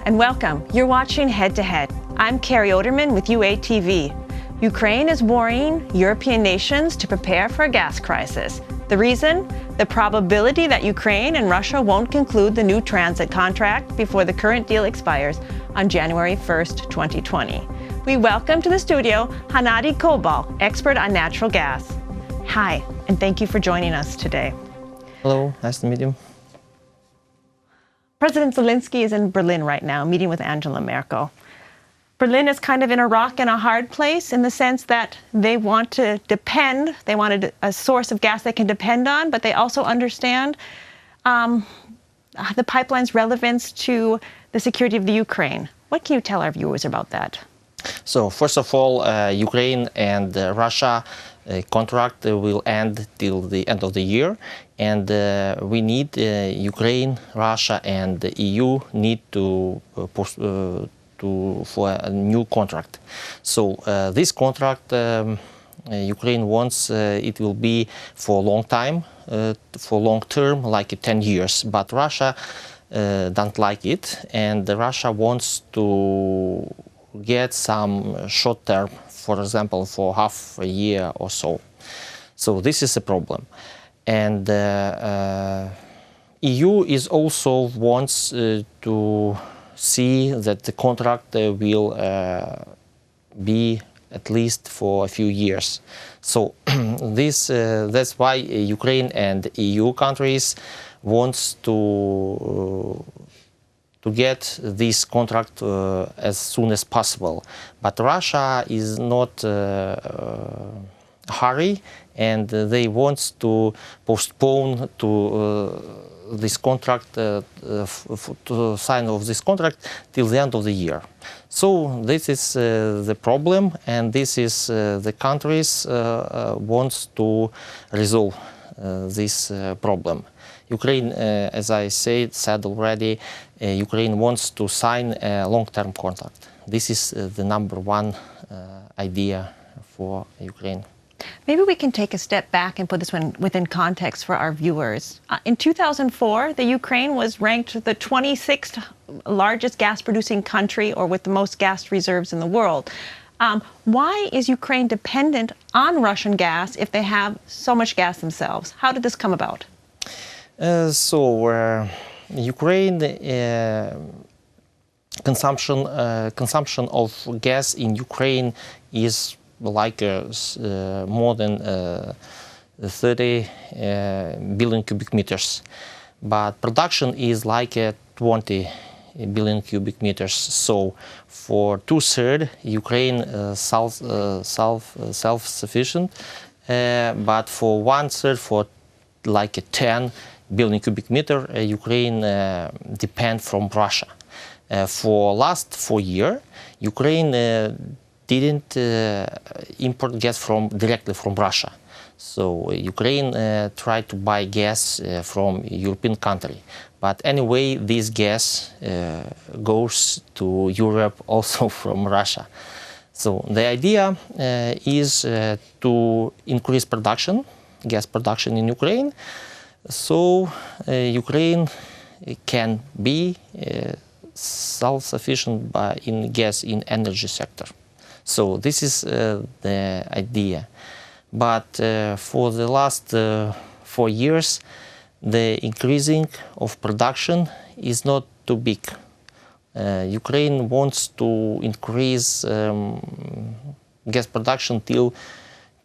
and welcome. You're watching Head to Head. I'm Carrie Oderman with UATV. Ukraine is warning European nations to prepare for a gas crisis. The reason? The probability that Ukraine and Russia won't conclude the new transit contract before the current deal expires on January 1st, 2020. We welcome to the studio Hennadiy Kobal, expert on natural gas. Hi, and thank you for joining us today. Hello, nice to meet you. President Zelensky is in Berlin right now, meeting with Angela Merkel. Berlin is kind of in a rock and a hard place in the sense that they want to depend, they wanted a source of gas they can depend on, but they also understand the pipeline's relevance to the security of the Ukraine. What can you tell our viewers about that? So, first of all, Ukraine and Russia contract will end till the end of the year, and we need Ukraine, Russia, and the EU need to for a new contract. So this contract, Ukraine wants it will be for a long time, for long term, like 10 years. But Russia don't like it, and Russia wants to get some short term, for example, for half a year or so. So this is a problem. And EU is also wants to see that the contract will be at least for a few years. So that's why Ukraine and EU countries wants to get this contract as soon as possible. But Russia is not hurry, and they want to postpone to this contract, to sign of this contract till the end of the year. So this is the problem, and this is the countries wants to resolve this problem. Ukraine, as I said already, Ukraine wants to sign a long-term contract. This is the number one idea for Ukraine. Maybe we can take a step back and put this one within context for our viewers. In 2004, the Ukraine was ranked the 26th largest gas-producing country, or with the most gas reserves in the world. Why is Ukraine dependent on Russian gas if they have so much gas themselves? How did this come about? Ukraine consumption of gas in Ukraine is like more than 30 billion cubic meters, but production is like 20 billion cubic meters. So for 2/3, Ukraine self-sufficient, but for 1/3, for like 10 billion cubic meter, Ukraine depend from Russia. For last 4 years, Ukraine didn't import gas directly from Russia. So Ukraine tried to buy gas from European country. But anyway, this gas goes to Europe also from Russia. So the idea is to increase production, gas production in Ukraine, so Ukraine can be self-sufficient in gas in energy sector. So this is the idea. But for the last 4 years, the increasing of production is not too big. Ukraine wants to increase gas production till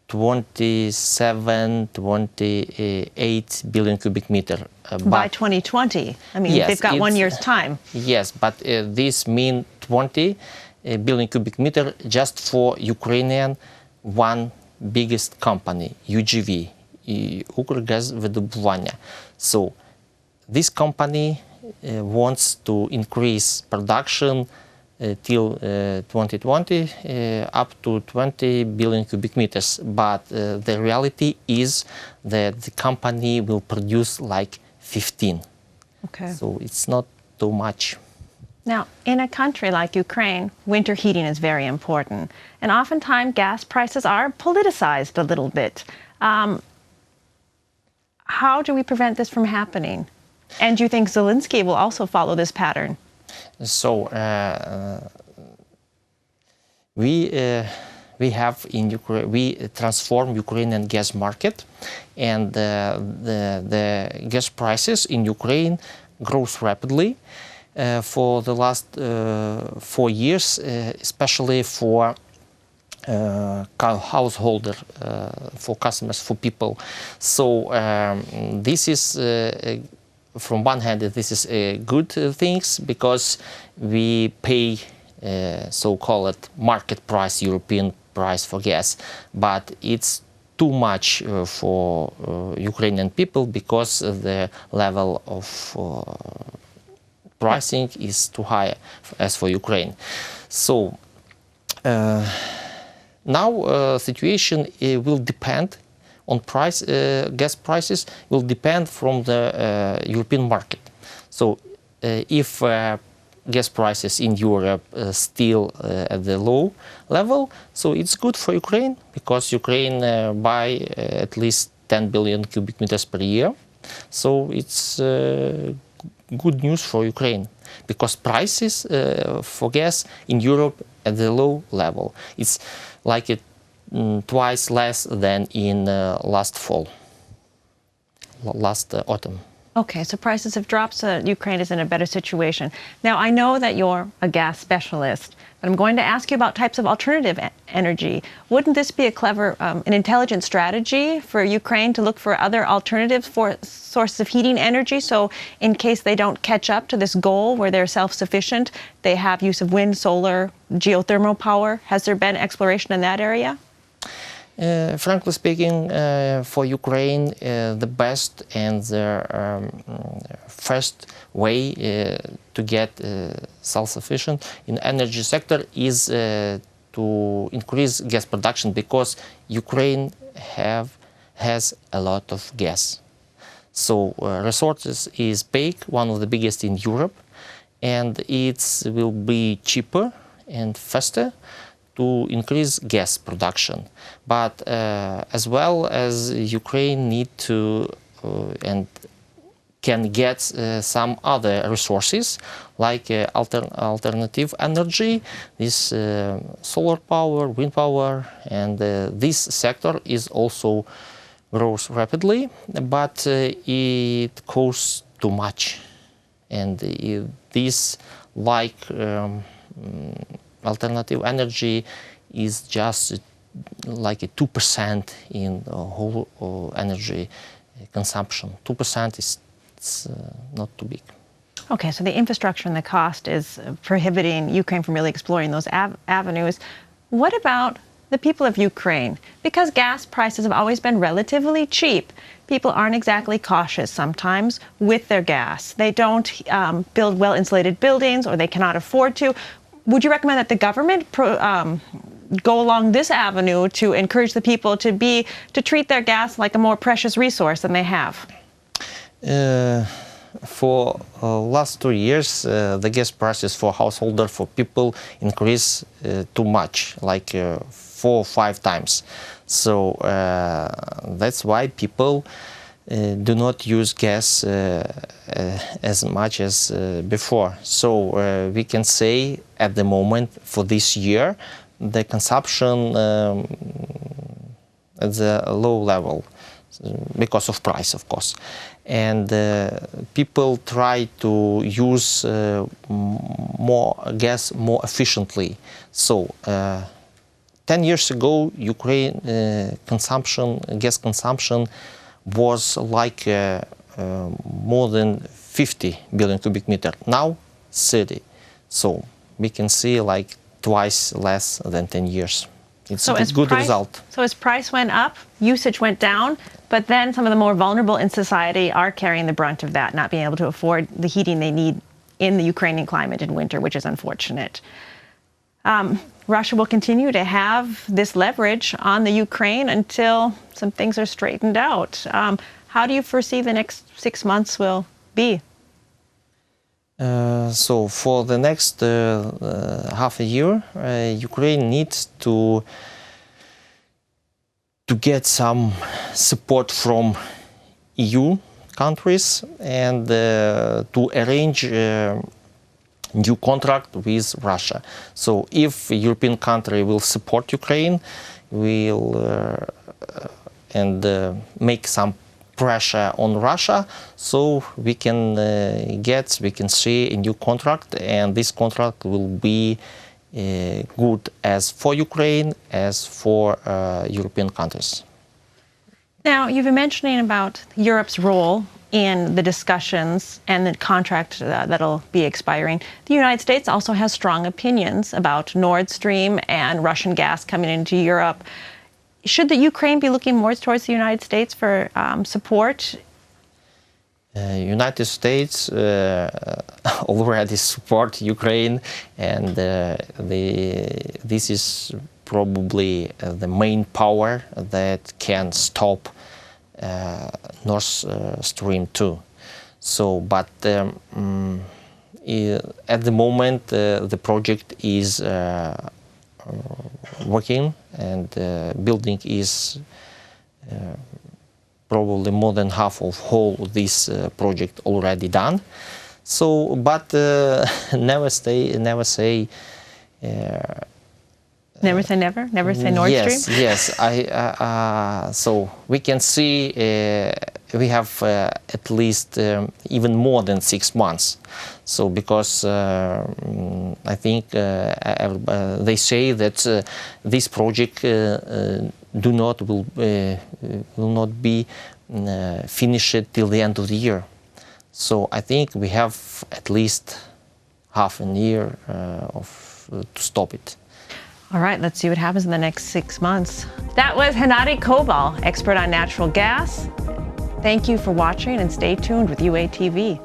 27-28 billion cubic meter. By 2020. I mean, yes, they've got 1 year's time. Yes, but this means 20 billion cubic meter just for Ukrainian one biggest company, UGV, Укргазвидобування. So this company wants to increase production till 2020 up to 20 billion cubic meters. But the reality is that the company will produce like 15. Okay. So it's not too much. Now, in a country like Ukraine, winter heating is very important. And oftentimes, gas prices are politicized a little bit. How do we prevent this from happening? And do you think Zelensky will also follow this pattern? So we have in Ukraine, we transform Ukrainian gas market, and the gas prices in Ukraine grows rapidly for the last 4 years, especially for householder, for customers, for people. So this is from one hand, this is a good things because we pay so-called market price, European price for gas, but it's too much for Ukrainian people because the level of pricing is too high as for Ukraine. So now situation will depend on price, gas prices will depend from the European market. So if gas prices in Europe still at the low level, so it's good for Ukraine because Ukraine buy at least 10 billion cubic meters per year. So it's good news for Ukraine because prices for gas in Europe at the low level. It's like twice less than in last fall, last autumn. Okay, so prices have dropped, so Ukraine is in a better situation. Now, I know that you're a gas specialist, but I'm going to ask you about types of alternative energy. Wouldn't this be a clever, an intelligent strategy for Ukraine to look for other alternatives for sources of heating energy? So in case they don't catch up to this goal where they're self-sufficient, they have use of wind, solar, geothermal power. Has there been exploration in that area? Frankly speaking, for Ukraine, the best and the first way to get self-sufficient in energy sector is to increase gas production because Ukraine has a lot of gas. So resources is big, one of the biggest in Europe, and it will be cheaper and faster to increase gas production. But as well as Ukraine need to and can get some other resources like alternative energy, this solar power, wind power, and this sector is also grows rapidly, but it costs too much, and this like alternative energy is just like a 2% in whole energy consumption. 2% is not too big. Okay, so the infrastructure and the cost is prohibiting Ukraine from really exploring those avenues. What about the people of Ukraine? Because gas prices have always been relatively cheap, people aren't exactly cautious sometimes with their gas. They don't build well-insulated buildings, or they cannot afford to. Would you recommend that the government go along this avenue to encourage the people to treat their gas like a more precious resource than they have? For last 2 years, the gas prices for householder, for people, increase too much, like 4 or 5 times. So that's why people do not use gas as much as before. So we can say at the moment for this year, the consumption at the low level because of price, of course. And people try to use more gas more efficiently. So 10 years ago, Ukraine gas consumption was like more than 50 billion cubic meter. Now 30. So we can see like twice less than 10 years. It's a good result. So as price went up, usage went down, but then some of the more vulnerable in society are carrying the brunt of that, not being able to afford the heating they need in the Ukrainian climate in winter, which is unfortunate. Russia will continue to have this leverage on the Ukraine until some things are straightened out. How do you foresee the next 6 months will be? So for the next half a year, Ukraine needs to get some support from EU countries and to arrange new contract with Russia. So if a European country will support Ukraine, will make some pressure on Russia, so we can see a new contract, and this contract will be good as for Ukraine as for European countries. Now, you've been mentioning about Europe's role in the discussions and the contract that'll be expiring. The United States also has strong opinions about Nord Stream and Russian gas coming into Europe. Should the Ukraine be looking more towards the United States for support? United States already support Ukraine, and this is probably the main power that can stop Nord Stream 2. So, but at the moment the project is working, and building is probably more than half of whole this project already done. So, but never say never. Never say never? Never say Nord Stream? Yes. So we can see we have at least even more than 6 months. So because I think they say that this project will not be finished till the end of the year. So I think we have at least half a year to stop it. All right, let's see what happens in the next 6 months. That was Hennadiy Kobal, expert on natural gas. Thank you for watching, and stay tuned with UATV.